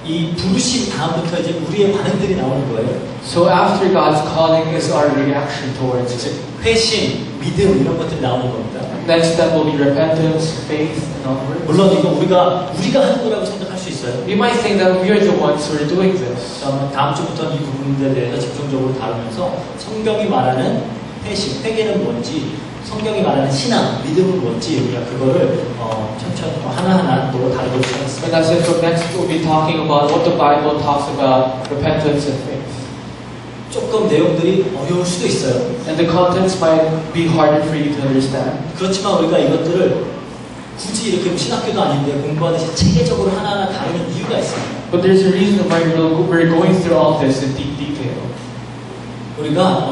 이 부르심 다음부터 이제 우리의 반응들이 나오는 거예요. So after God's calling is our reaction towards it. 회심, 믿음 이런 것들이 나오는 겁니다. Next step will be repentance, faith, and onwards. 물론 이거 우리가 하는 거라고 생각할 수 있어요. You might think that we are the ones who are doing this. 다음 주부터 이 부분에 대해서 집중적으로 다루면서 성경이 말하는 회심, 회개는 뭔지, 성경이 말하는 신앙, 믿음은 뭔지 우리가 그거를 천천히 하나하나 또 다루도록 하겠습니다. And that's it. So next we'll be talking about what the Bible talks about repentance and faith. 조금 내용들이 어려울 수도 있어요. And the contents might be harder for you to understand. 그렇지만 우리가 이것들을 굳이 이렇게 신학교도 아닌데 공부하듯이 체계적으로 하나하나 다루는 이유가 있습니다. But there's a reason why we're going through all this in deep detail. 우리가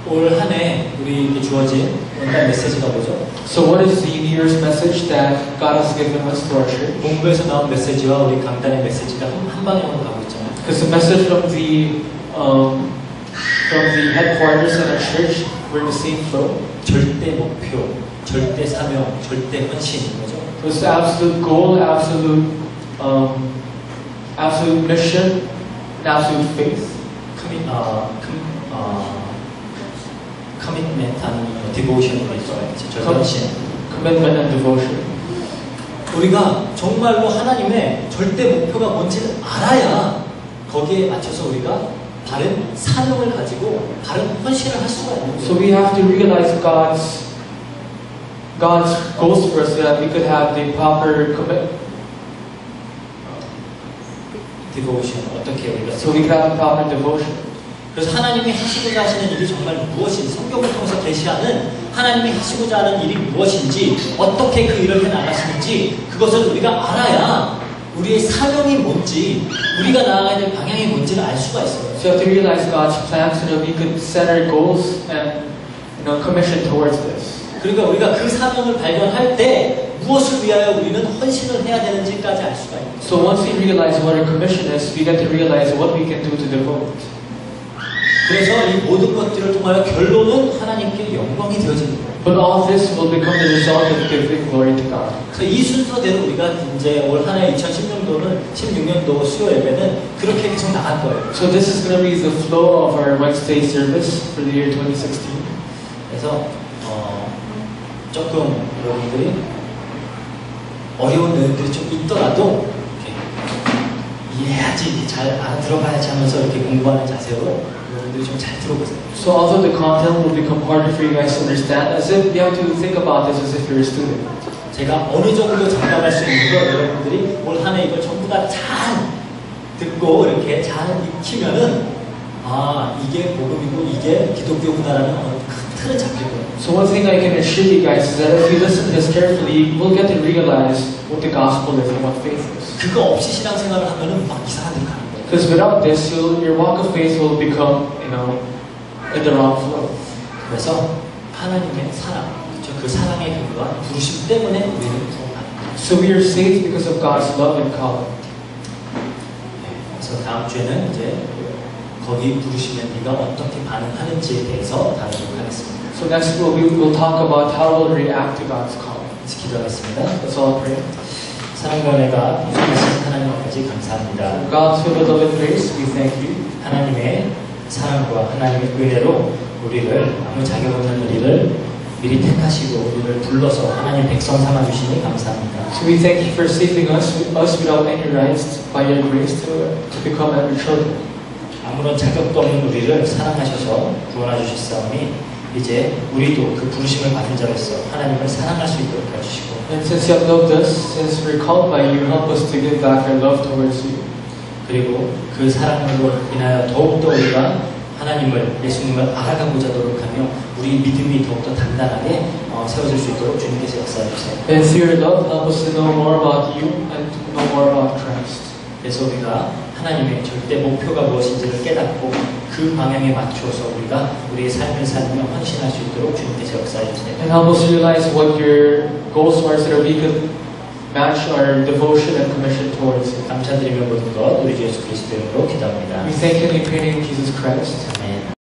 올 한 해 우리에게 주어진 원단 메시지가 뭐죠? So what is the New Year's message that God has given us to our church? 본부에서 나온 메시지와 우리 강단의 메시지가 한 방향으로 가고 있잖아요. Because the message from the headquarters in our church were the same flow. 절대 목표, 절대 사명, 절대 헌신 이거죠. It was absolute goal, absolute mission, and absolute faith. 커밋멘트 하는 디보션으로 있어요. 헌신. Commitment and devotion. 우리가 정말로 하나님의 절대 목표가 뭔지를 알아야 거기에 맞춰서 우리가 바른 사명을 가지고 바른 헌신을 할 수가 있는 거예요. So we have to realize God's goals for us so that we could have the proper 디보션 어떻게 우리가 so we could have proper devotion. 그래서 하나님이 하시고자 하시는 일이 정말 무엇인지 성경을 통해서 계시하는 하나님이 하시고자 하는 일이 무엇인지 어떻게 그 일을 해나가시는지 그것을 우리가 알아야 우리의 사명이 뭔지 우리가 나아가야 될 방향이 뭔지를 알 수가 있어요. So we have to realize God's plan so that we could set our goals and commission towards this. 그러니까 우리가 그 사명을 발견할 때 무엇을 위하여 우리는 헌신을 해야 되는지까지 알 수가 있어요. So once we realize what our commission is, we get to realize what we can do to devote. 그래서 이 모든 것들을 통하여 결론은 하나님께 영광이 되어지는 거예요. But all this will become the result of giving glory to God. 그래서 이 순서대로 우리가 이제 올 한 해 2016년도는 16년도 수요 예배는 그렇게 계속 나갈 거예요. So this is going to be the flow of our Wednesday service for the year 2016. 그래서 조금 여러분들이 어려운 내용들이 좀 있더라도 이렇게 이해하지, 잘 알아들어봐야지 하면서 이렇게 공부하는 자세로 여러분들이 좀 잘 들어보세요. So although the content will become harder for you guys to understand, as if you have to think about this as if you're a student. 제가 어느 정도 장담할 수 있는 건 여러분들이 올 한 해 이걸 전부 다 잘 듣고 이렇게 잘 익히면은 이게 복음이고 이게 기독교구나라는 큰 틀은 잡힐 거예요. So one thing I can assure you guys is that if you listen to this carefully, we'll get to realize what the gospel is and what faith is. 그거 없이 신앙생활을 하면은 막 이상한 데로 가는 거예요. Because without this, your walk of faith will become, in the wrong flow. 그래서 하나님의 사랑, 그 사랑의 근거와 부르심 때문에 우리는 구원받는 거예요. So we are saved because of God's love and calling. 그래서 다음 주에는 이제 거기 부르시면 네가 어떻게 반응하는지에 대해서 다루도록 하겠습니다. So next we'll talk about how we'll react to God's calling. 기도하겠습니다. Let's all pray. 사랑과 은혜가 풍성하신 하나님 앞까지 감사합니다. God's filled love and grace, we thank you. 하나님의 사랑과 하나님의 은혜로 우리를 아무 자격 없는 우리를 미리 택하시고 우리를 불러서 하나님 백성 삼아주시니 감사합니다. So we thank you for saving us without any rights by your grace to become your children. 아무런 자격도 없는 우리를 사랑하셔서 구원해 주셨사오니 이제 우리도 그 부르심을 받은 자로서 하나님을 사랑할 수 있도록 해주시고 And since you have loved us, since we're called by you, help us to give back our love towards you. 그리고 그 사랑으로 인하여 더욱더 우리가 하나님을, 예수님을 알아가고자 노력하며 우리 믿음이 더욱더 단단하게 세워질 수 있도록 주님께서 역사해 주세요. And through your love, help us to know more about you and to know more about Christ. 그래서 우리가 하나님의 절대 목표가 무엇인지를 깨닫고 그 방향에 맞추어서 우리가 우리의 삶을 살며 헌신할 수 있도록 주님께서 역사해 주세요. And help us realize what your goals are so that we could match our devotion and commission towards you. 감사드리며 모든 것 우리 주 예수 그리스도 이름으로 기도합니다. We thank you and we pray in Jesus Christ. 아멘.